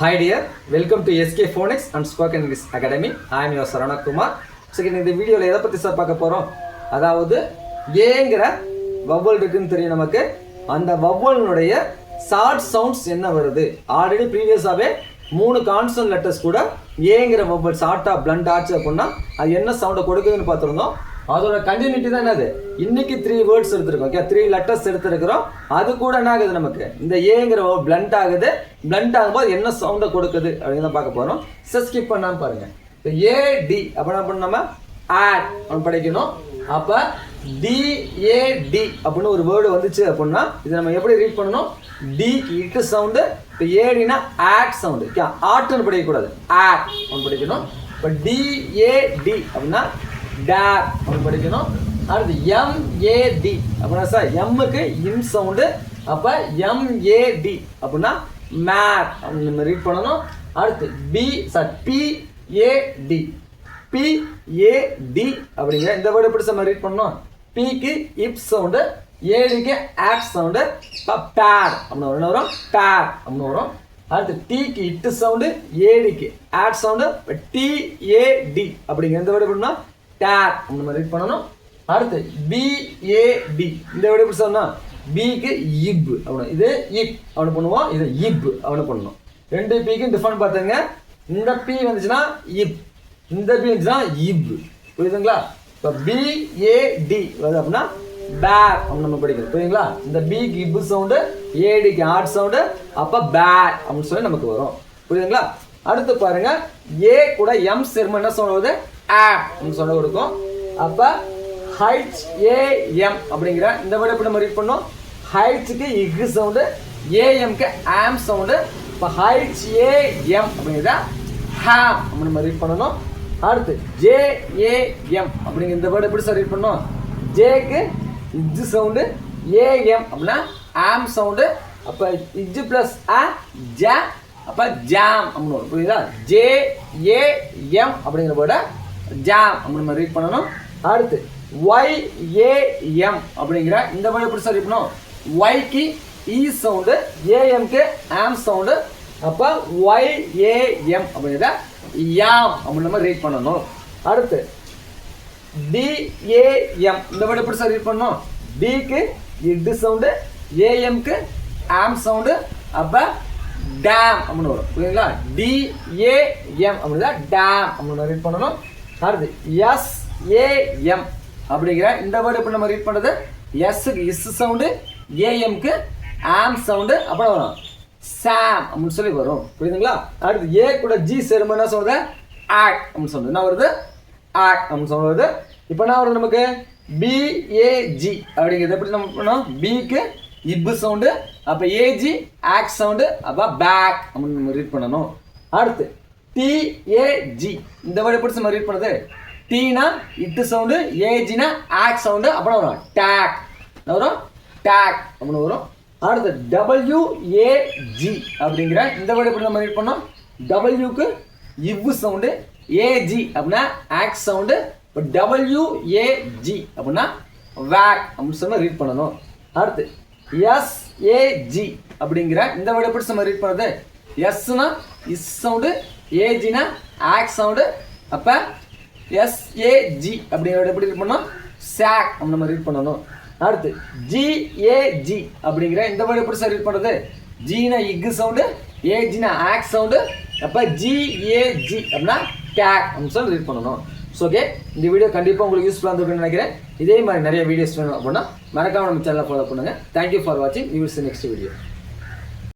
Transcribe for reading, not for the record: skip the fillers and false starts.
Hi dear, welcome to SK Phonics and Spoken English Academy. I am your Sarana Kumar. So இந்த வீடியோல எதை பத்தி sir பார்க்க போறோம்? அதாவது ஏங்கற வவல் இருக்குன்னு தெரியும் நமக்கு. அந்த வவல்னுடைய ஷார்ட் சவுண்ட்ஸ் என்ன வருது? ஆல்ரெடி ப்ரீவியஸாவே 3 கான்சனன்ட் லெட்டர்ஸ் கூட ஏங்கற வவல் ஷார்ட்டா பிளண்ட் ஆச்சு அப்படினா அது என்ன சவுண்ட கொடுக்குதுன்னு பார்த்திருந்தோம். அதோட கண்டினியூட்டி தான் என்னது? இன்னைக்கு 3 வேர்ட்ஸ் எடுத்துருக்கோம். ஓகே, 3 லெட்டர்ஸ் எடுத்துருக்கிறோம். அது கூட என்ன ஆகுது நமக்கு? இந்த ஏங்கிற பிளண்ட் ஆகுது. பிளண்ட் ஆகும்போது என்ன சவுண்டை கொடுக்குது அப்படின்னு பார்க்க போறோம். ஸ்கிப் பண்ணாம பாருங்க. இப்போ ஏடி அப்ப என்ன பண்ண நம்ம ஆட் படிக்கணும். அப்ப டிஏடி அப்படின்னு ஒரு வேர்டு வந்துச்சு அப்படின்னா இதை நம்ம எப்படி ரீட் பண்ணணும்? டி இட்டு சவுண்டு. இப்போ ஏடினா ஆட் சவுண்டு. ஆட்னு படிக்கக்கூடாது, ஆட் படிக்கணும். இப்போ டிஏடி அப்படின்னா டேப் அப்படின்னு படிக்கணும். அடுத்து எம்ஏடி அப்படின்னா சார் எம்முக்கு இன் சவுண்டு. அப்போ எம்ஏடி அப்படின்னா மேட் அப்படின்னு நம்ம ரீட் பண்ணணும். அடுத்து பிஏடி பிஏடி அப்படிங்கிற இந்த வேர்டு எப்படி நம்ம ரீட் பண்ணணும்? பிக்கு இப் சவுண்டு, ஏடிக்கு ஆட் சவுண்டு. இப்போ பேட் அப்படின்னு வரும், பேட் அப்படின்னு வரும். அடுத்து டிக்கு இட்டு சவுண்டு, ஏடிக்கு ஆட் சவுண்டு. டிஏடி அப்படிங்கிற இந்த வேர்டு எப்படின்னா டேப் நம்ம ரீட் பண்ணணும். அடுத்து பிஏடி இந்த வேர்டு எப்படி சொன்னோம்? பிக்கு இப் அப்படின்னு, இது இப் அவனு பண்ணுவோம், இது இப் அவனு பண்ணணும். ரெண்டு பிக்கு டிஃபரெண்ட் பார்த்துங்க. இந்த பி வந்துச்சுன்னா இப், இந்த பி வந்துச்சுன்னா இப். புரியுதுங்களா? இப்போ பிஏடி வருது அப்படின்னா பேட் அப்படின்னு நம்ம படிக்கிறோம். புரியுதுங்களா? இந்த பிக்கு இப் சவுண்டு, ஏடிக்கு ஆட் சவுண்டு. அப்போ பேட் அப்படின்னு சொல்லி நமக்கு வரும். புரியுதுங்களா? அடுத்து பாருங்க, ஏ கூட எம் சேர்ம என்ன சொல்றது? ஆப் சொல்ல கொடுக்கும். அப்ப HAM அப்படிங்கிற இந்த வேர்டு எப்படி நம்ம ரீட் பண்ணோம்? ஹைட்க்கு இக் சவுண்டு, ஏஎம்க்கு ஆம் சவுண்டு. இப்போ HAM அப்படிங்கிறத ஹாம் அப்படின்னு நம்ம ரீட் பண்ணணும். அடுத்து JAM அப்படிங்கிற இந்த வேர்டு எப்படி சார் ரீட் பண்ணோம்? ஜேக்கு இஜ் சவுண்டு, ஏஎம் அப்படின்னா ஆம் சவுண்டு. அப்போ இஜ் பிளஸ் ஆ ஜா, அப்போ ஜாம் அப்படின்னு வரும். புரியுதா? JAM அப்படிங்கிற வேர்டை ஜாம் அப்படின்னு நம்ம ரீட் பண்ணணும். அடுத்து YAM அப்படிங்கிற இந்த வேர்டு எப்படி சார் ரீட் பண்ணணும்? ஒய்க்கு இ சவுண்டு, ஏஎம்க்கு ஆம் சவுண்டு. அப்போ YAM அப்படிங்கிறத யாம் அப்படின்னு நம்ம ரீட் பண்ணணும். அடுத்து DAM இந்த வேர்டு எப்படி சார் ரீட் பண்ணணும்? டிக்கு இட் சவுண்டு, ஏஎம்க்கு ஆம் சவுண்டு. அப்போ டேம் அப்படின்னு வரும். புரியுதுங்களா? DAM அப்படின்னா டேம் அப்படின்னு ரீட் பண்ணணும். அடுத்து SAM அப்படிங்கிற இந்த வேர்டு எப்படி நம்ம ரீட் பண்ணுறது? எஸ்க்கு இஸ் சவுண்டு, ஏஎம்க்கு ஆம் சவுண்டு. அப்புறம் வரும் சாம் அப்படின்னு சொல்லி வரும். புரியுதுங்களா? அடுத்து ஏ கூட ஜி சேரும் என்ன சொல்றது? ஆக் அப்படின்னு சொல்றது. என்ன வருது? ஆக் அப்படின்னு சொல்றது. இப்போ என்ன வருது நமக்கு? BAG அப்படிங்கிறது எப்படி நம்ம பண்ணோம்? பிக்கு இப் சவுண்டு, அப்போ ஏஜி ஆக் சவுண்டு. அப்போ பேக் அப்படின்னு நம்ம ரீட் பண்ணணும். அடுத்து TAG இந்த வேர்டு எப்படி நம்ம ரீட் பண்ணுறது? டீனா இட்டு சவுண்டு, ஏஜினா ஆக் சவுண்டு. அப்புறம் வரும் டேக், வரும் டேக் அப்படின்னு வரும். அடுத்து WAG அப்படிங்கிற இந்த வேர்டு எப்படி நம்ம ரீட் பண்ணோம்? டபிள்யூக்கு இவ் சவுண்டு, ஏஜி அப்படின்னா ஆக் சவுண்டு. இப்போ WAG அப்படின்னா வேக் அப்படின்னு சொல்லி ரீட் பண்ணணும். அடுத்து SAG அப்படிங்கிற இந்த வேர்டு எப்படி நம்ம ரீட் பண்ணுறது? எஸ்னா இஸ் சவுண்டு, ஏஜினா ஆக் சவுண்டு. அப்போ SAG அப்படிங்கிற எப்படி ரீட் பண்ணோம்? சாக் அப்படின்னு நம்ம ரீட் பண்ணணும். அடுத்து GAG அப்படிங்கிற இந்த வேர்டு எப்படி சார் ரீட் பண்ணுறது? ஜீனா இக் சவுண்டு, ஏஜினா ஆக் சவுண்டு. அப்போ GAG அப்படின்னா கேக் அப்படின்னு சொல்லி ரீட் பண்ணணும். ஸோ ஓகே, இந்த வீடியோ கண்டிப்பாக உங்களுக்கு யூஸ்ஃபுல்லாக இருந்திருக்குன்னு நினைக்கிறேன். இதே மாதிரி நிறைய வீடியோஸ் வேணும் அப்படின்னா மறக்காம நம்ம சேனலை ஃபாலோ பண்ணுங்கள். தேங்க்யூ ஃபார் வாட்சிங். You will see next video.